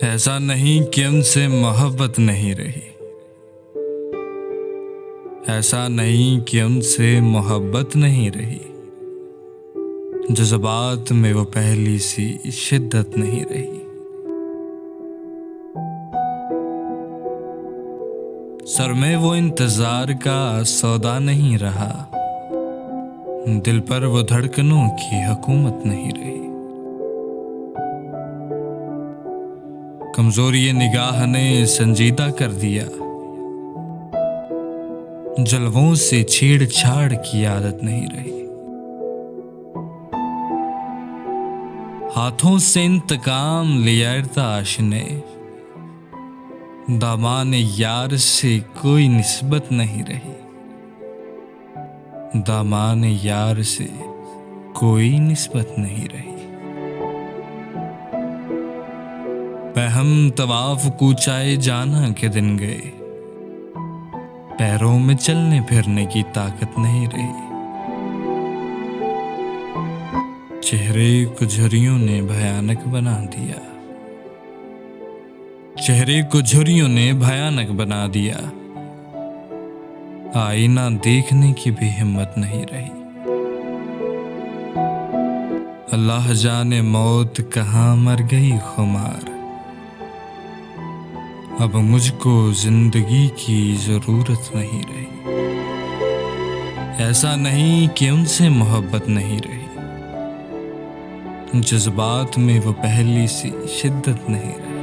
ऐसा नहीं कि उनसे मोहब्बत नहीं रही, ऐसा नहीं कि उनसे मोहब्बत नहीं रही, जज्बात में वो पहली सी शिद्दत नहीं रही। सर में वो इंतजार का सौदा नहीं रहा, दिल पर वो धड़कनों की हुकूमत नहीं रही। कमजोरी ये निगाह ने संजीदा कर दिया, जलवों से छेड़छाड़ की आदत नहीं रही। हाथों से इंतकाम लिया इर्ताश ने, दामान यार से कोई निस्बत नहीं रही, दामान यार से कोई निस्बत नहीं रही। हम तवाफ कूचाए जाना के दिन गए, पैरों में चलने फिरने की ताकत नहीं रही। चेहरे को झुर्रियों ने भयानक बना दिया, चेहरे को झुर्रियों ने भयानक बना दिया। आईना देखने की भी हिम्मत नहीं रही। अल्लाह जाने मौत कहाँ मर गई खुमार, अब मुझको जिंदगी की जरूरत नहीं रही। ऐसा नहीं कि उनसे मोहब्बत नहीं रही, जज्बात में वो पहली सी शिद्दत नहीं रही।